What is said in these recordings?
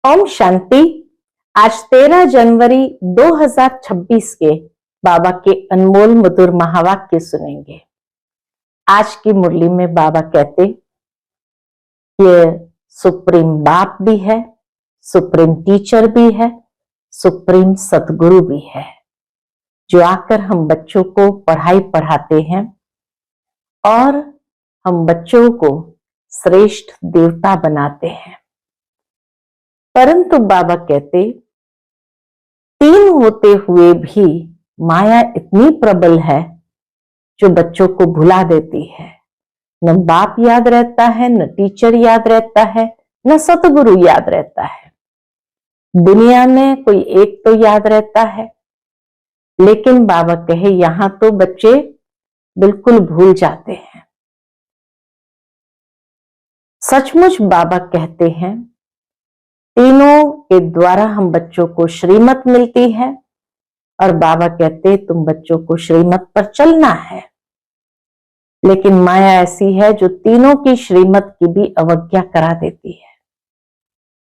ओम शांति। आज 13 जनवरी 2026 के बाबा के अनमोल मधुर महावाक्य सुनेंगे। आज की मुरली में बाबा कहते, ये सुप्रीम बाप भी है, सुप्रीम टीचर भी है, सुप्रीम सतगुरु भी है, जो आकर हम बच्चों को पढ़ाई पढ़ाते हैं और हम बच्चों को श्रेष्ठ देवता बनाते हैं। परंतु बाबा कहते, तीन होते हुए भी माया इतनी प्रबल है जो बच्चों को भुला देती है। न बाप याद रहता है, न टीचर याद रहता है, न सतगुरु याद रहता है। दुनिया में कोई एक तो याद रहता है, लेकिन बाबा कहे यहां तो बच्चे बिल्कुल भूल जाते हैं। सचमुच बाबा कहते हैं, तीनों के द्वारा हम बच्चों को श्रीमत मिलती है और बाबा कहते तुम बच्चों को श्रीमत पर चलना है। लेकिन माया ऐसी है जो तीनों की श्रीमत की भी अवज्ञा करा देती है।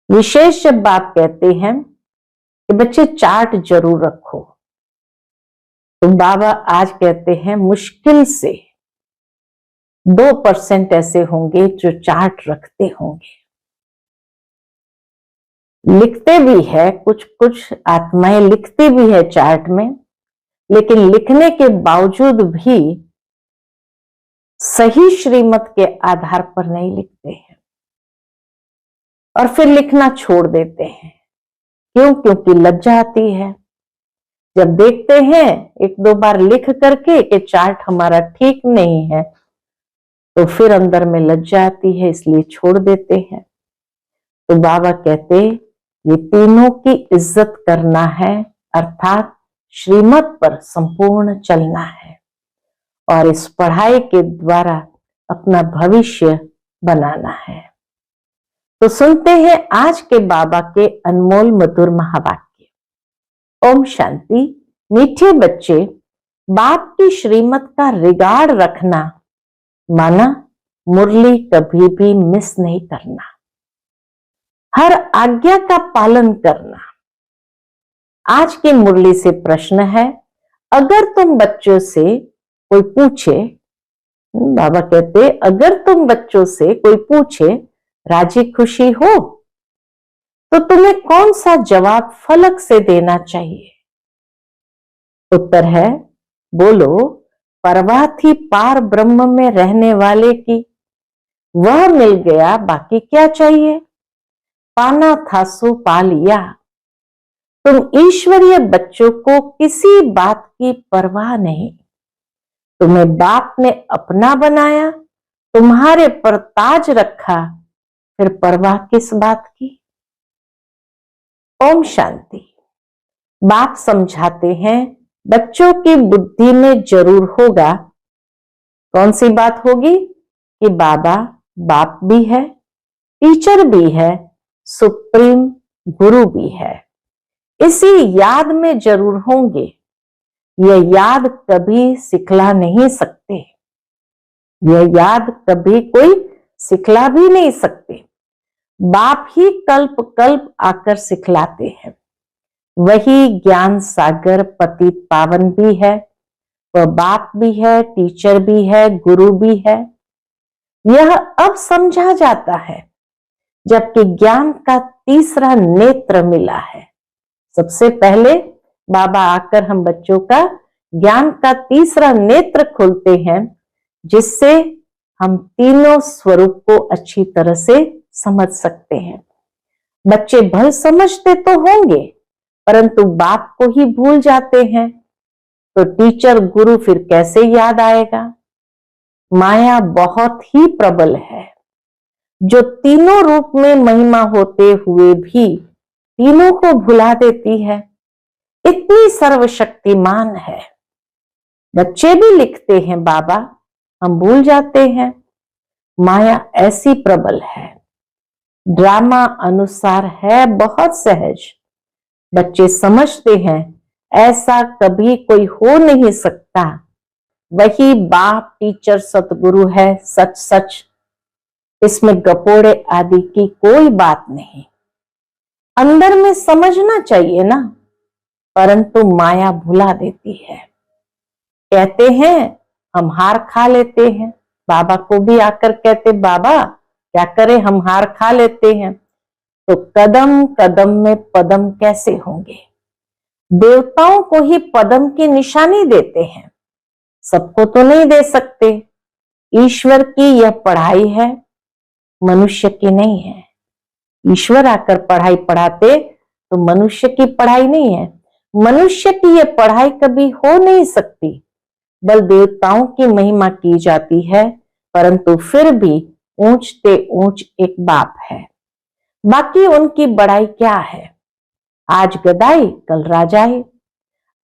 विशेष जब बाप कहते हैं कि बच्चे चार्ट जरूर रखो, तो बाबा आज कहते हैं मुश्किल से 2% ऐसे होंगे जो चार्ट रखते होंगे। लिखते भी है, कुछ कुछ आत्माएं लिखती भी है चार्ट में, लेकिन लिखने के बावजूद भी सही श्रीमत के आधार पर नहीं लिखते हैं और फिर लिखना छोड़ देते हैं। क्यों? क्योंकि लज्जा आती है। जब देखते हैं एक दो बार लिख करके कि चार्ट हमारा ठीक नहीं है, तो फिर अंदर में लज्जा आती है, इसलिए छोड़ देते हैं। तो बाबा कहते, ये तीनों की इज्जत करना है, अर्थात श्रीमत पर संपूर्ण चलना है और इस पढ़ाई के द्वारा अपना भविष्य बनाना है। तो सुनते हैं आज के बाबा के अनमोल मधुर महावाक्य। ओम शांति। मीठे बच्चे, बाप की श्रीमत का रिगार्ड रखना माना मुरली कभी भी मिस नहीं करना, हर आज्ञा का पालन करना। आज की मुरली से प्रश्न है, अगर तुम बच्चों से कोई पूछे, बाबा कहते अगर तुम बच्चों से कोई पूछे राजी खुशी हो, तो तुम्हें कौन सा जवाब फलक से देना चाहिए? उत्तर है, बोलो परवाह थी पार ब्रह्म में रहने वाले की, वह मिल गया बाकी क्या चाहिए, पाना था सो पा लिया। तुम ईश्वरीय बच्चों को किसी बात की परवाह नहीं, तुम्हें बाप ने अपना बनाया, तुम्हारे पर ताज रखा, फिर परवाह किस बात की। ओम शांति। बाप समझाते हैं, बच्चों की बुद्धि में जरूर होगा। कौन सी बात होगी? कि बाबा बाप भी है, टीचर भी है, सुप्रीम गुरु भी है। इसी याद में जरूर होंगे। यह याद कभी सिखला नहीं सकते, यह याद कभी कोई सिखला भी नहीं सकते। बाप ही कल्प कल्प आकर सिखलाते हैं। वही ज्ञान सागर पतित पावन भी है, वह बाप भी है, टीचर भी है, गुरु भी है। यह अब समझा जाता है जबकि ज्ञान का तीसरा नेत्र मिला है। सबसे पहले बाबा आकर हम बच्चों का ज्ञान का तीसरा नेत्र खोलते हैं, जिससे हम तीनों स्वरूप को अच्छी तरह से समझ सकते हैं। बच्चे भल समझते तो होंगे, परंतु बाप को ही भूल जाते हैं, तो टीचर गुरु फिर कैसे याद आएगा? माया बहुत ही प्रबल है, जो तीनों रूप में महिमा होते हुए भी तीनों को भुला देती है। इतनी सर्वशक्तिमान है। बच्चे भी लिखते हैं बाबा, हम भूल जाते हैं। माया ऐसी प्रबल है, ड्रामा अनुसार है बहुत सहज। बच्चे समझते हैं ऐसा कभी कोई हो नहीं सकता, वही बाप टीचर सतगुरु है सच सच। इसमें गपोड़े आदि की कोई बात नहीं। अंदर में समझना चाहिए ना, परंतु माया भुला देती है। कहते हैं हम हार खा लेते हैं, बाबा को भी आकर कहते बाबा क्या करें, हम हार खा लेते हैं। तो कदम कदम में पदम कैसे होंगे? देवताओं को ही पदम की निशानी देते हैं, सबको तो नहीं दे सकते। ईश्वर की यह पढ़ाई है, मनुष्य की नहीं है। ईश्वर आकर पढ़ाई पढ़ाते तो मनुष्य की पढ़ाई नहीं है। मनुष्य की यह पढ़ाई कभी हो नहीं सकती। बल देवताओं की महिमा की जाती है, परंतु फिर भी ऊंचते ऊंच एक बाप है। बाकी उनकी बड़ाई क्या है? आज गदाई कल राजाई।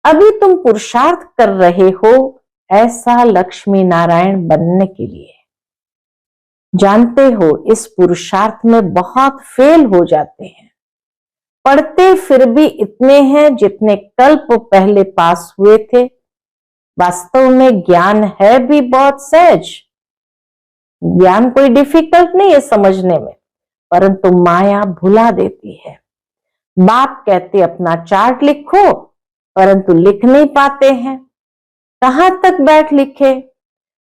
अभी तुम पुरुषार्थ कर रहे हो ऐसा लक्ष्मी नारायण बनने के लिए। जानते हो इस पुरुषार्थ में बहुत फेल हो जाते हैं। पढ़ते फिर भी इतने हैं जितने कल्प पहले पास हुए थे। वास्तव में ज्ञान है भी बहुत सहज, ज्ञान कोई डिफिकल्ट नहीं है समझने में, परंतु माया भुला देती है। बाप कहते अपना चार्ट लिखो, परंतु लिख नहीं पाते हैं। कहां तक बैठ लिखे?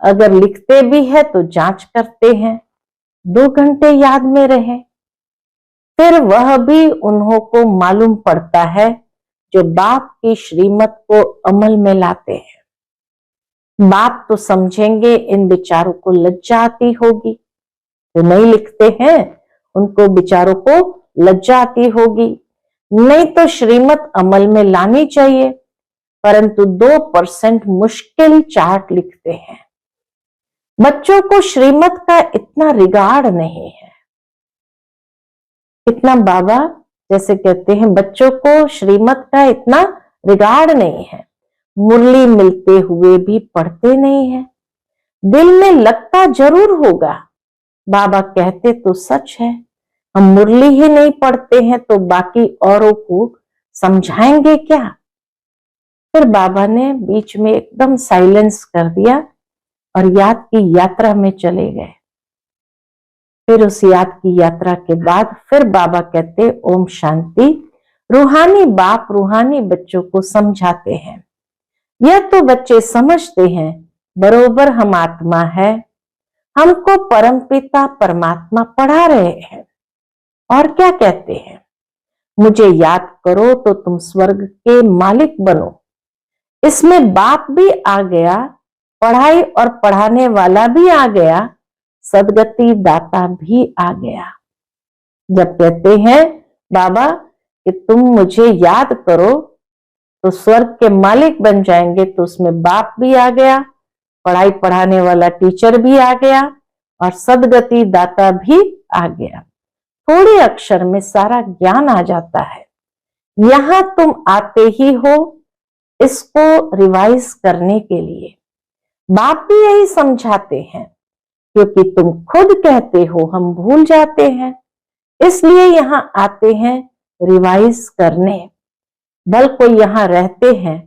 अगर लिखते भी है तो जांच करते हैं, 2 घंटे याद में रहे, फिर वह भी उन्हों को मालूम पड़ता है जो बाप की श्रीमत को अमल में लाते हैं। बाप तो समझेंगे इन बेचारों को लज्जा आती होगी, जो नहीं लिखते हैं उनको बेचारों को लज्जा आती होगी। नहीं तो श्रीमत अमल में लानी चाहिए, परंतु 2% मुश्किल चार्ट लिखते हैं। बच्चों को श्रीमत का इतना रिगार्ड नहीं है। इतना बाबा जैसे कहते हैं बच्चों को श्रीमत का इतना रिगार्ड नहीं है। मुरली मिलते हुए भी पढ़ते नहीं है। दिल में लगता जरूर होगा, बाबा कहते तो सच है, हम मुरली ही नहीं पढ़ते हैं तो बाकी औरों को समझाएंगे क्या? फिर बाबा ने बीच में एकदम साइलेंस कर दिया और याद की यात्रा में चले गए। फिर उस याद की यात्रा के बाद फिर बाबा कहते ओम शांति। रूहानी बाप रूहानी बच्चों को समझाते हैं। यह तो बच्चे समझते हैं बरोबर हम आत्मा है, हमको परमपिता परमात्मा पढ़ा रहे हैं। और क्या कहते हैं? मुझे याद करो तो तुम स्वर्ग के मालिक बनो। इसमें बाप भी आ गया, पढ़ाई और पढ़ाने वाला भी आ गया, सदगति दाता भी आ गया। जब कहते हैं बाबा कि तुम मुझे याद करो तो स्वर्ग के मालिक बन जाएंगे, तो उसमें बाप भी आ गया, पढ़ाई पढ़ाने वाला टीचर भी आ गया और सदगति दाता भी आ गया। थोड़े अक्षर में सारा ज्ञान आ जाता है। यहां तुम आते ही हो इसको रिवाइज करने के लिए। बाप भी यही समझाते हैं, क्योंकि तुम खुद कहते हो हम भूल जाते हैं, इसलिए यहां आते हैं रिवाइज करने। बल कोई यहां रहते हैं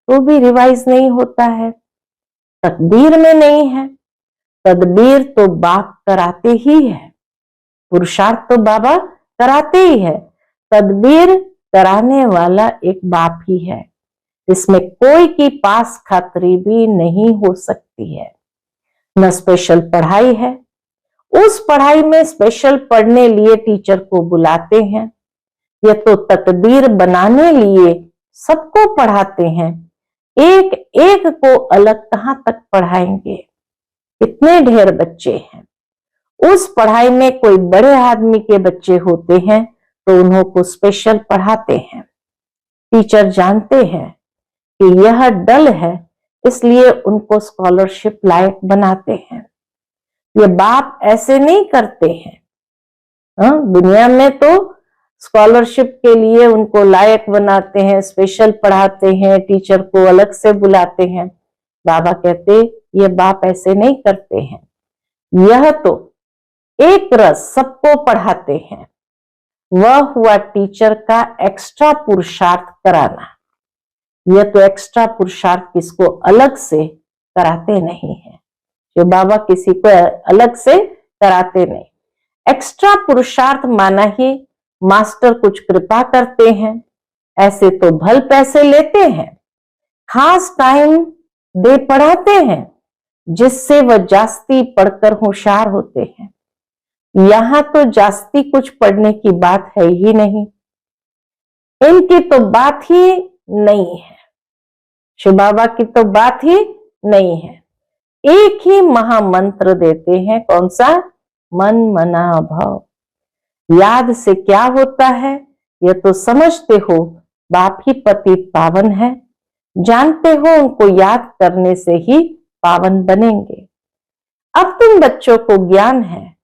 तो भी रिवाइज नहीं होता है, तकदीर में नहीं है। तदबीर तो बाप कराते ही है, पुरुषार्थ तो बाबा कराते ही है, तदबीर कराने वाला एक बाप ही है। इसमें कोई की पास खातरी भी नहीं हो सकती है। न स्पेशल पढ़ाई है, उस पढ़ाई में स्पेशल पढ़ने लिए टीचर को बुलाते हैं, यह तो तकदीर बनाने लिए सबको पढ़ाते हैं। एक एक को अलग कहां तक पढ़ाएंगे? इतने ढेर बच्चे हैं। उस पढ़ाई में कोई बड़े आदमी के बच्चे होते हैं तो उन्हों को स्पेशल पढ़ाते हैं। टीचर जानते हैं कि यह डल है, इसलिए उनको स्कॉलरशिप लायक बनाते हैं। ये बाप ऐसे नहीं करते हैं। दुनिया में तो स्कॉलरशिप के लिए उनको लायक बनाते हैं, स्पेशल पढ़ाते हैं, टीचर को अलग से बुलाते हैं। बाबा कहते ये बाप ऐसे नहीं करते हैं। यह तो एक रस सबको पढ़ाते हैं। वह हुआ टीचर का एक्स्ट्रा पुरुषार्थ कराना। यह तो एक्स्ट्रा पुरुषार्थ किसको अलग से कराते नहीं है, जो बाबा किसी को अलग से कराते नहीं। एक्स्ट्रा पुरुषार्थ माना ही मास्टर कुछ कृपा करते हैं, ऐसे तो भल पैसे लेते हैं, खास टाइम दे पढ़ाते हैं, जिससे वह जास्ती पढ़कर होशियार होते हैं। यहां तो जास्ती कुछ पढ़ने की बात है ही नहीं, इनकी तो बात ही नहीं है, शिव बाबा की तो बात ही नहीं है। एक ही महामंत्र देते हैं, कौन सा? मन मना भव। याद से क्या होता है यह तो समझते हो, बाप ही पतित पावन है, जानते हो उनको याद करने से ही पावन बनेंगे। अब तुम बच्चों को ज्ञान है,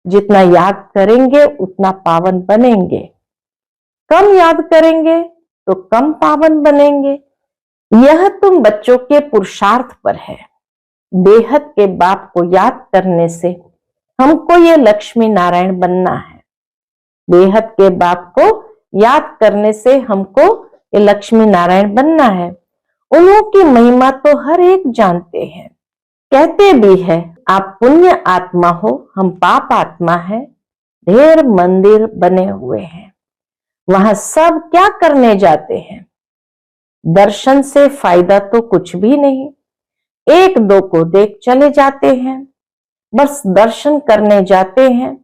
जितना याद करेंगे उतना पावन बनेंगे, कम याद करेंगे तो कम पावन बनेंगे। यह तुम बच्चों के पुरुषार्थ पर है। बेहद के बाप को याद करने से हमको ये लक्ष्मी नारायण बनना है। बेहद के बाप को याद करने से हमको ये लक्ष्मी नारायण बनना है। उन्हों की महिमा तो हर एक जानते हैं, कहते भी है आप पुण्य आत्मा हो, हम पाप आत्मा है। ढेर मंदिर बने हुए हैं, वहां सब क्या करने जाते हैं? दर्शन से फायदा तो कुछ भी नहीं, एक दो को देख चले जाते हैं, बस दर्शन करने जाते हैं।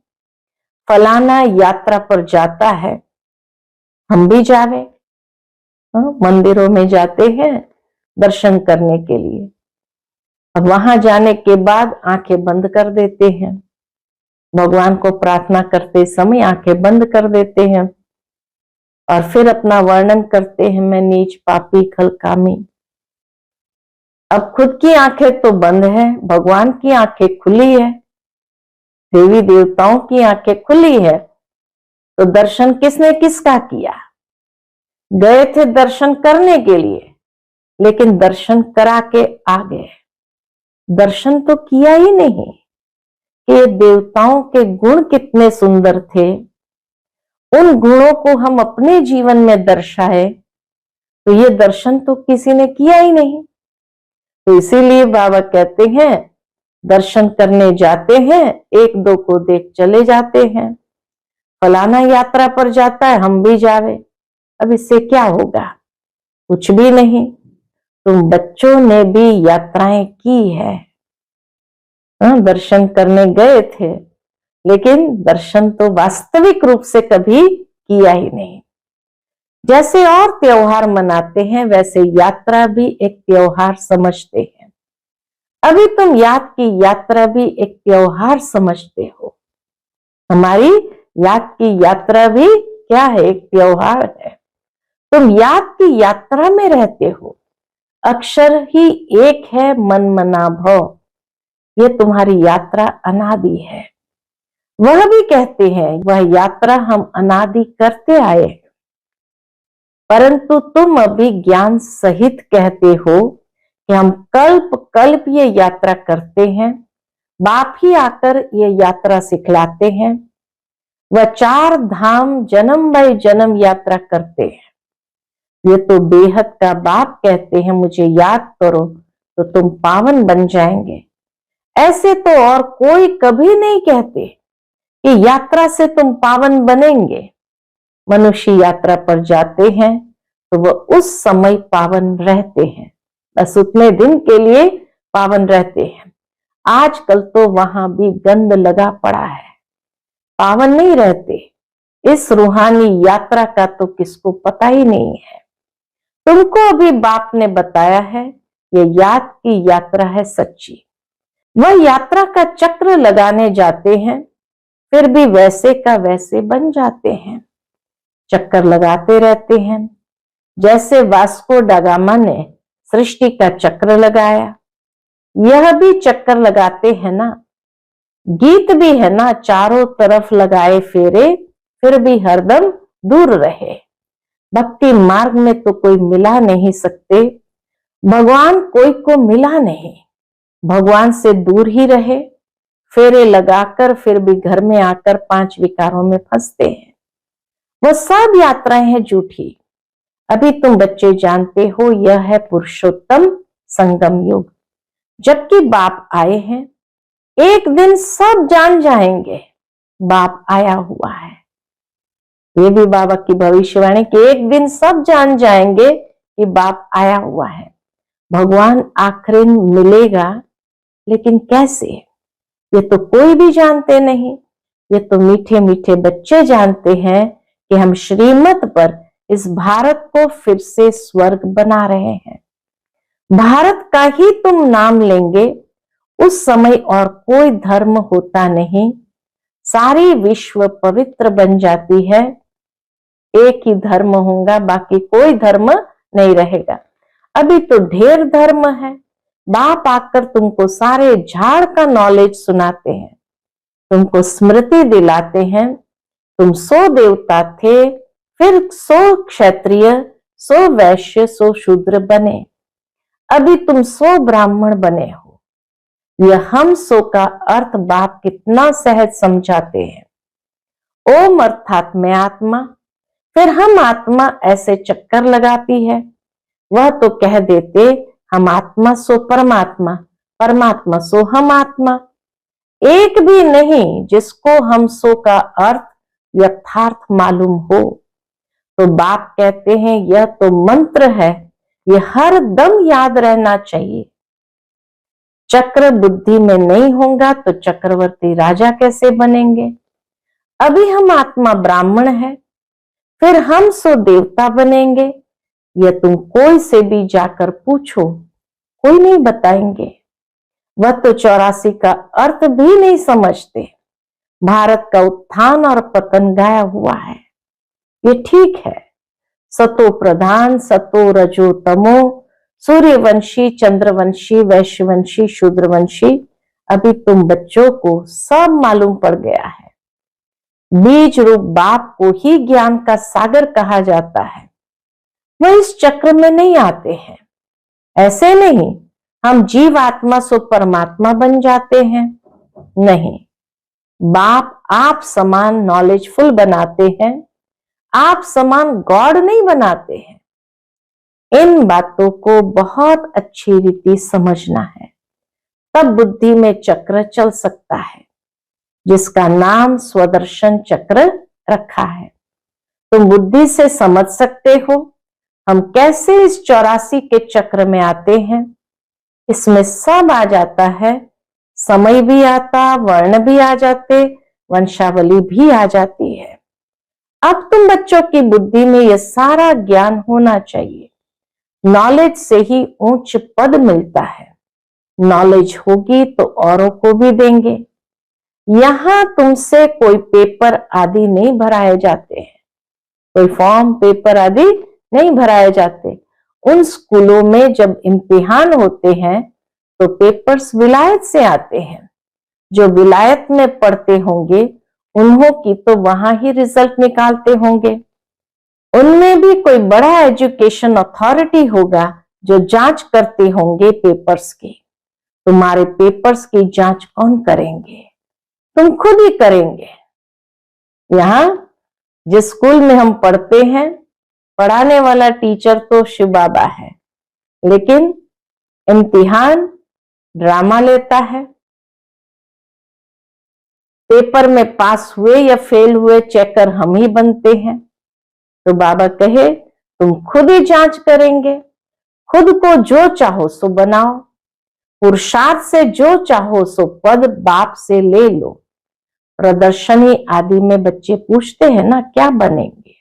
फलाना यात्रा पर जाता है, हम भी जावे। मंदिरों में जाते हैं दर्शन करने के लिए, अब वहां जाने के बाद आंखें बंद कर देते हैं, भगवान को प्रार्थना करते समय आंखें बंद कर देते हैं और फिर अपना वर्णन करते हैं, मैं नीच पापी खलकामी। अब खुद की आंखें तो बंद है, भगवान की आंखें खुली है, देवी देवताओं की आंखें खुली है, तो दर्शन किसने किसका किया? गए थे दर्शन करने के लिए, लेकिन दर्शन करा के आ गए, दर्शन तो किया ही नहीं कि देवताओं के गुण कितने सुंदर थे, उन गुणों को हम अपने जीवन में दर्शाए, तो ये दर्शन तो किसी ने किया ही नहीं। तो इसीलिए बाबा कहते हैं दर्शन करने जाते हैं, एक दो को देख चले जाते हैं। फलाना यात्रा पर जाता है, हम भी जावे। अब इससे क्या होगा? कुछ भी नहीं। तुम बच्चों ने भी यात्राएं की है, दर्शन करने गए थे, लेकिन दर्शन तो वास्तविक रूप से कभी किया ही नहीं। जैसे और त्योहार मनाते हैं, वैसे यात्रा भी एक त्योहार समझते हैं। अभी तुम याद की यात्रा भी एक त्योहार समझते हो। हमारी याद की यात्रा भी क्या है? एक त्योहार है। तुम याद की यात्रा में रहते हो, अक्षर ही एक है मन मना भव, ये तुम्हारी यात्रा अनादि है। वह भी कहते हैं वह यात्रा हम अनादि करते आए हैं, परंतु तुम अभी ज्ञान सहित कहते हो कि हम कल्प कल्प ये यात्रा करते हैं, बाप ही आकर ये यात्रा सिखलाते हैं। वह 4 धाम जन्म बाय जन्म यात्रा करते हैं। ये तो बेहद का बाप कहते हैं मुझे याद करो तो तुम पावन बन जाएंगे। ऐसे तो और कोई कभी नहीं कहते कि यात्रा से तुम पावन बनेंगे। मनुष्य यात्रा पर जाते हैं तो वह उस समय पावन रहते हैं, बस उतने दिन के लिए पावन रहते हैं। आजकल तो वहां भी गंद लगा पड़ा है, पावन नहीं रहते। इस रूहानी यात्रा का तो किसको पता ही नहीं है। तुमको अभी बाप ने बताया है, ये याद की यात्रा है सच्ची। वह यात्रा का चक्र लगाने जाते हैं, फिर भी वैसे का वैसे बन जाते हैं, चक्कर लगाते रहते हैं। जैसे वास्को दा गामा ने सृष्टि का चक्र लगाया, यह भी चक्कर लगाते हैं ना। गीत भी है ना, चारों तरफ लगाए फेरे, फिर भी हरदम दूर रहे। भक्ति मार्ग में तो कोई मिला नहीं सकते, भगवान कोई को मिला नहीं, भगवान से दूर ही रहे। फेरे लगाकर फिर भी घर में आकर 5 विकारों में फंसते हैं। वो सब यात्राएं हैं झूठी। अभी तुम बच्चे जानते हो यह है पुरुषोत्तम संगम युग। जबकि बाप आए हैं, एक दिन सब जान जाएंगे बाप आया हुआ है। ये भी बाबा की भविष्यवाणी कि एक दिन सब जान जाएंगे कि बाप आया हुआ है, भगवान आखिर मिलेगा, लेकिन कैसे, ये तो कोई भी जानते नहीं। ये तो मीठे मीठे बच्चे जानते हैं कि हम श्रीमत पर इस भारत को फिर से स्वर्ग बना रहे हैं। भारत का ही तुम नाम लेंगे, उस समय और कोई धर्म होता नहीं, सारी विश्व पवित्र बन जाती है, एक ही धर्म होगा, बाकी कोई धर्म नहीं रहेगा। अभी तो ढेर धर्म है। बाप आकर तुमको सारे झाड़ का नॉलेज सुनाते हैं, तुमको स्मृति दिलाते हैं। तुम 100 देवता थे, फिर 100 क्षत्रिय, 100 वैश्य, 100 शूद्र बने, अभी तुम 100 ब्राह्मण बने हो। यह हम 100 का अर्थ बाप कितना सहज समझाते हैं। ओम अर्थात मैं आत्मा, फिर हम आत्मा ऐसे चक्कर लगाती है। वह तो कह देते हम आत्मा सो परमात्मा, परमात्मा सो हम आत्मा। एक भी नहीं जिसको हम 100 का अर्थ यथार्थ मालूम हो। तो बाप कहते हैं यह तो मंत्र है, यह हर दम याद रहना चाहिए। चक्र बुद्धि में नहीं होगा तो चक्रवर्ती राजा कैसे बनेंगे। अभी हम आत्मा ब्राह्मण है, फिर हम 100 देवता बनेंगे। यह तुम कोई से भी जाकर पूछो, कोई नहीं बताएंगे। वह तो 84 का अर्थ भी नहीं समझते। भारत का उत्थान और पतन गाया हुआ है, ये ठीक है। सतो प्रधान, सतो रजो तमो, सूर्यवंशी, चंद्रवंशी, वैश्यवंशी, शूद्रवंशी, अभी तुम बच्चों को सब मालूम पड़ गया है। बीज रूप बाप को ही ज्ञान का सागर कहा जाता है। वह इस चक्र में नहीं आते हैं। ऐसे नहीं हम जीव आत्मा सो परमात्मा बन जाते हैं, नहीं। बाप आप समान नॉलेजफुल बनाते हैं, आप समान गॉड नहीं बनाते हैं। इन बातों को बहुत अच्छी रीति समझना है, तब बुद्धि में चक्र चल सकता है, जिसका नाम स्वदर्शन चक्र रखा है। तुम बुद्धि से समझ सकते हो हम कैसे इस 84 के चक्र में आते हैं। इसमें सब आ जाता है, समय भी आता, वर्ण भी आ जाते, वंशावली भी आ जाती है। अब तुम बच्चों की बुद्धि में यह सारा ज्ञान होना चाहिए। नॉलेज से ही उच्च पद मिलता है। नॉलेज होगी तो औरों को भी देंगे। यहां तुमसे कोई पेपर आदि नहीं भराए जाते हैं, कोई फॉर्म पेपर आदि नहीं भराए जाते। उन स्कूलों में जब इम्तिहान होते हैं तो पेपर्स विलायत से आते हैं। जो विलायत में पढ़ते होंगे उन्हों की तो वहां ही रिजल्ट निकालते होंगे। उनमें भी कोई बड़ा एजुकेशन अथॉरिटी होगा जो जांच करते होंगे पेपर्स की। तुम्हारे पेपर्स की जांच कौन करेंगे? तुम खुद ही करेंगे। यहां जिस स्कूल में हम पढ़ते हैं, पढ़ाने वाला टीचर तो शिव बाबा है, लेकिन इम्तिहान ड्रामा लेता है। पेपर में पास हुए या फेल हुए चेकर हम ही बनते हैं। तो बाबा कहे तुम खुद ही जांच करेंगे। खुद को जो चाहो सो बनाओ, पुरुषार्थ से जो चाहो सो पद बाप से ले लो। प्रदर्शनी आदि में बच्चे पूछते हैं ना, क्या बनेंगे?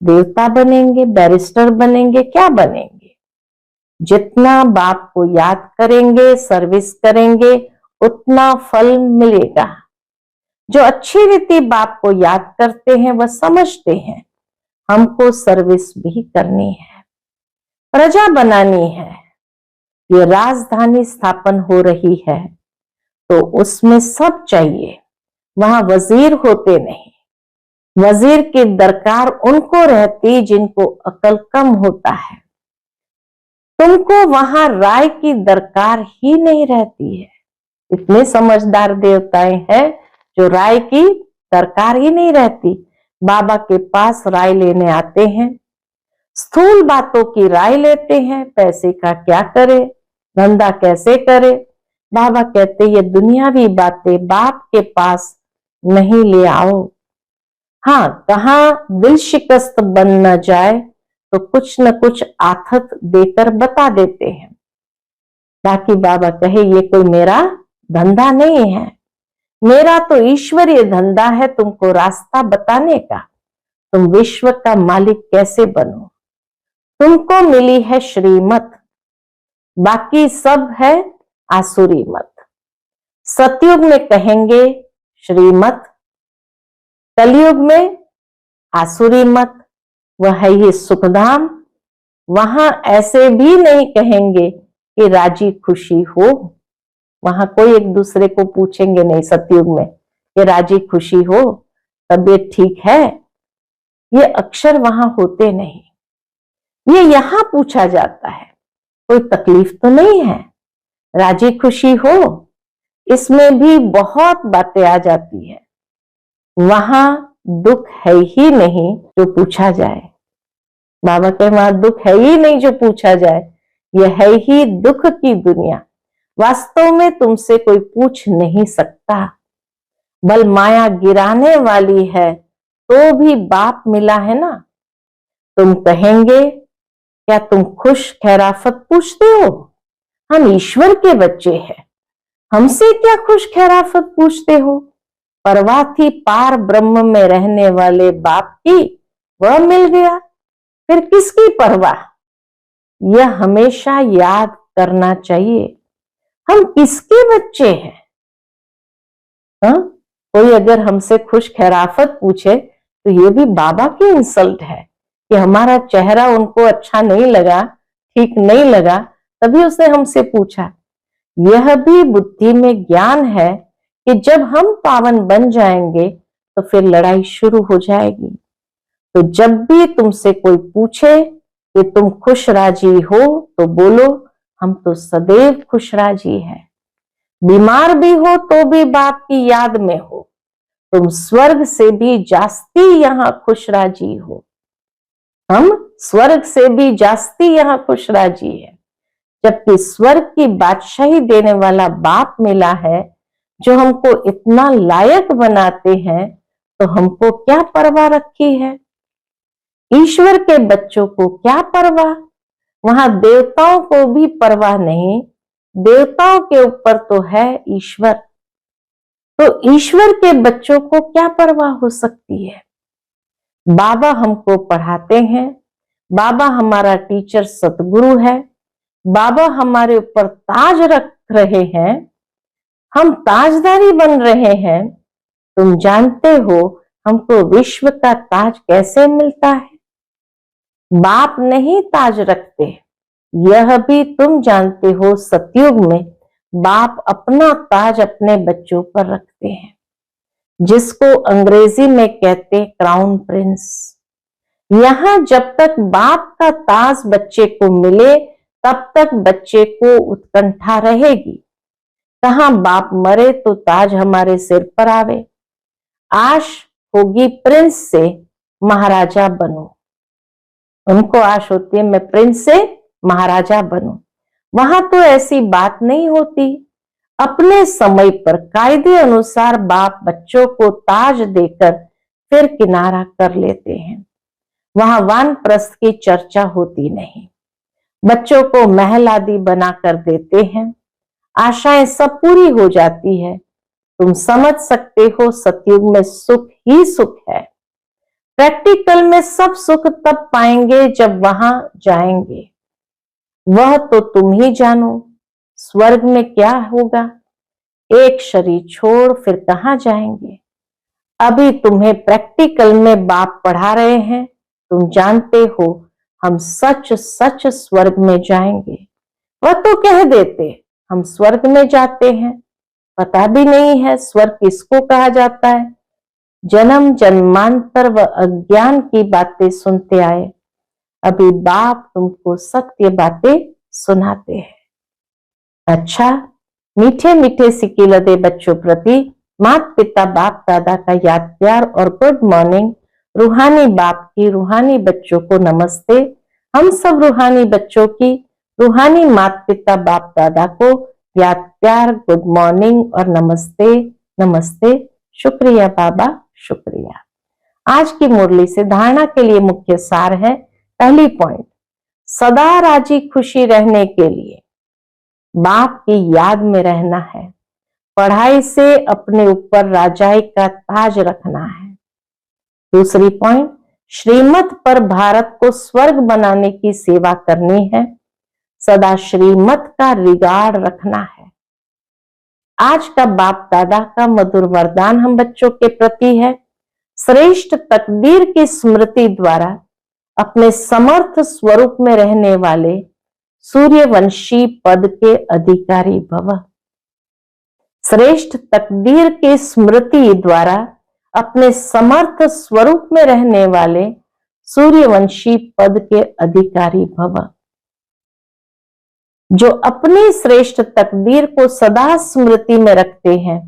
देवता बनेंगे, बैरिस्टर बनेंगे, क्या बनेंगे? जितना बाप को याद करेंगे, सर्विस करेंगे, उतना फल मिलेगा। जो अच्छी रीति बाप को याद करते हैं वह समझते हैं हमको सर्विस भी करनी है, प्रजा बनानी है। ये राजधानी स्थापन हो रही है तो उसमें सब चाहिए। वहां वजीर होते नहीं। वजीर की दरकार उनको रहती जिनको अकल कम होता है। तुमको वहां राय की दरकार ही नहीं रहती है। इतने समझदार देवताएं हैं जो राय की दरकार ही नहीं रहती। बाबा के पास राय लेने आते हैं, स्थूल बातों की राय लेते हैं, पैसे का क्या करे, धंधा कैसे करे। बाबा कहते ये दुनियावी बातें बाप के पास नहीं ले आओ। हाँ, कहाँ दिल शिकस्त बन न जाए तो कुछ न कुछ आथत देकर बता देते हैं, ताकि बाबा कहे ये कोई मेरा धंधा नहीं है, मेरा तो ईश्वरीय धंधा है तुमको रास्ता बताने का। तुम विश्व का मालिक कैसे बनो, तुमको मिली है श्रीमत, बाकी सब है आसुरी मत। सतयुग में कहेंगे श्रीमत, कलयुग में आसुरी मत। वह है ये सुखधाम, वहां ऐसे भी नहीं कहेंगे कि राजी खुशी हो। वहां कोई एक दूसरे को पूछेंगे नहीं सतयुग में कि राजी खुशी हो, तबीयत ठीक है, ये अक्षर वहां होते नहीं। ये यहां पूछा जाता है, कोई तकलीफ तो नहीं है, राजी खुशी हो, इसमें भी बहुत बातें आ जाती है। वहां दुख है ही नहीं जो पूछा जाए। बाबा के वहां दुख है ही नहीं जो पूछा जाए, यह है ही दुख की दुनिया। वास्तव में तुमसे कोई पूछ नहीं सकता। बल माया गिराने वाली है तो भी बाप मिला है ना। तुम कहेंगे क्या तुम खुश खैराफत पूछते हो, हम ईश्वर के बच्चे हैं, हमसे क्या खुश खैराफत पूछते हो। परवाह थी पार ब्रह्म में रहने वाले बाप की, वह मिल गया, फिर किसकी परवाह। यह हमेशा याद करना चाहिए, हम किसके बच्चे हैं। कोई अगर हमसे खुश खैराफत पूछे तो ये भी बाबा की इंसल्ट है कि हमारा चेहरा उनको अच्छा नहीं लगा, ठीक नहीं लगा, तभी उसने हमसे पूछा। यह भी बुद्धि में ज्ञान है कि जब हम पावन बन जाएंगे तो फिर लड़ाई शुरू हो जाएगी। तो जब भी तुमसे कोई पूछे कि तुम खुश राजी हो तो बोलो हम तो सदैव खुश राजी हैं। बीमार भी हो तो भी बाप की याद में हो, तुम स्वर्ग से भी जास्ती यहाँ खुश राजी हो। हम स्वर्ग से भी जास्ती यहाँ खुश राजी है, जबकि स्वर्ग की बादशाही देने वाला बाप मिला है जो हमको इतना लायक बनाते हैं, तो हमको क्या परवाह रखी है। ईश्वर के बच्चों को क्या परवाह, वहां देवताओं को भी परवाह नहीं, देवताओं के ऊपर तो है ईश्वर, तो ईश्वर के बच्चों को क्या परवाह हो सकती है। बाबा हमको पढ़ाते हैं, बाबा हमारा टीचर सतगुरु है, बाबा हमारे ऊपर ताज रख रहे हैं, हम ताजदारी बन रहे हैं। तुम जानते हो हमको विश्व का ताज कैसे मिलता है, बाप नहीं ताज रखते, यह भी तुम जानते हो। सतयुग में बाप अपना ताज अपने बच्चों पर रखते हैं, जिसको अंग्रेजी में कहते क्राउन प्रिंस। यहां जब तक बाप का ताज बच्चे को मिले तब तक बच्चे को उत्कंठा रहेगी, कहां बाप मरे तो ताज हमारे सिर पर आवे। आश होगी प्रिंस से महाराजा बनूं, उनको आश होती है मैं प्रिंस से महाराजा बनूं। वहां तो ऐसी बात नहीं होती, अपने समय पर कायदे अनुसार बाप बच्चों को ताज देकर फिर किनारा कर लेते हैं। वहां वानप्रस्थ की चर्चा होती नहीं, बच्चों को महल आदि बना कर देते हैं, आशाएं सब पूरी हो जाती है। तुम समझ सकते हो सतयुग में सुख ही सुख है। प्रैक्टिकल में सब सुख तब पाएंगे जब वहां जाएंगे, वह तो तुम ही जानो। स्वर्ग में क्या होगा, एक शरीर छोड़ फिर कहां जाएंगे। अभी तुम्हें प्रैक्टिकल में बाप पढ़ा रहे हैं, तुम जानते हो हम सच सच स्वर्ग में जाएंगे। वह तो कह देते हम स्वर्ग में जाते हैं, पता भी नहीं है स्वर्ग किसको कहा जाता है। जन्म जन्मांतर व अज्ञान की बातें सुनते आए, अभी बाप तुमको सत्य बातें सुनाते हैं। अच्छा, मीठे मीठे सिकिलदे बच्चों प्रति माता पिता बाप दादा का याद प्यार और गुड मॉर्निंग। रूहानी बाप की रूहानी बच्चों को नमस्ते। हम सब रूहानी बच्चों की रूहानी माता पिता बाप दादा को याद प्यार, गुड मॉर्निंग और नमस्ते नमस्ते। शुक्रिया बाबा, शुक्रिया। आज की मुरली से धारणा के लिए मुख्य सार है। पहली पॉइंट, सदा राजी खुशी रहने के लिए बाप की याद में रहना है। पढ़ाई से अपने ऊपर राजाई का ताज रखना है। दूसरी पॉइंट, श्रीमत पर भारत को स्वर्ग बनाने की सेवा करनी है। सदा श्रीमत का रिगार्ड रखना है। आज का बाप दादा का मधुर वरदान हम बच्चों के प्रति है, श्रेष्ठ तकदीर की स्मृति द्वारा अपने समर्थ स्वरूप में रहने वाले सूर्यवंशी पद के अधिकारी भव। श्रेष्ठ तकदीर की स्मृति द्वारा अपने समर्थ स्वरूप में रहने वाले सूर्यवंशी पद के अधिकारी भव। जो अपनी श्रेष्ठ तकदीर को सदा स्मृति में रखते हैं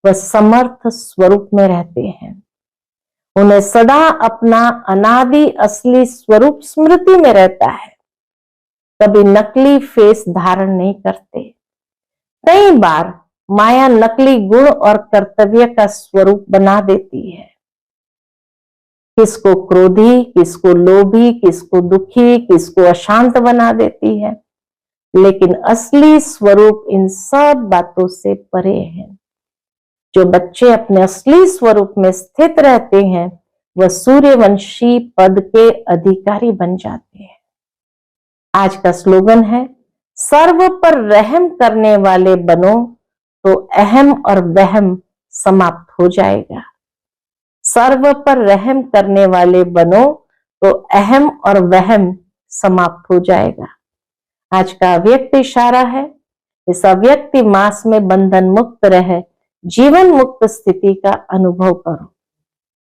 वह समर्थ स्वरूप में रहते हैं। उन्हें सदा अपना अनादि असली स्वरूप स्मृति में रहता है। कभी नकली फेस धारण नहीं करते। कई बार माया नकली गुण और कर्तव्य का स्वरूप बना देती है। किसको क्रोधी, किसको लोभी, किसको दुखी, किसको अशांत बना देती है, लेकिन असली स्वरूप इन सब बातों से परे है। जो बच्चे अपने असली स्वरूप में स्थित रहते हैं वह सूर्यवंशी पद के अधिकारी बन जाते हैं। आज का स्लोगन है, सर्व पर रहम करने वाले बनो तो अहम और वहम समाप्त हो जाएगा। सर्व पर रहम करने वाले बनो तो अहम और वहम समाप्त हो जाएगा। आज का अव्यक्त इशारा है, इस अव्यक्त मास में बंधन मुक्त रहे जीवन मुक्त स्थिति का अनुभव करो।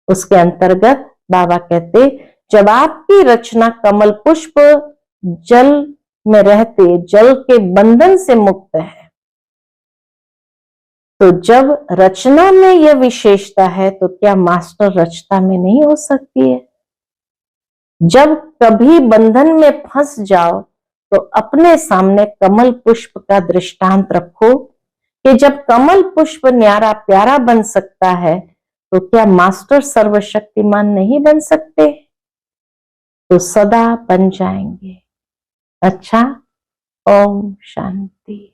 उसके अंतर्गत बाबा कहते, जब आपकी रचना कमल पुष्प जल में रहते जल के बंधन से मुक्त है, तो जब रचना में यह विशेषता है तो क्या मास्टर रचना में नहीं हो सकती है? जब कभी बंधन में फंस जाओ तो अपने सामने कमल पुष्प का दृष्टांत रखो कि जब कमल पुष्प न्यारा प्यारा बन सकता है तो क्या मास्टर सर्वशक्तिमान नहीं बन सकते? तो सदा बन जाएंगे। अच्छा, ओम शांति।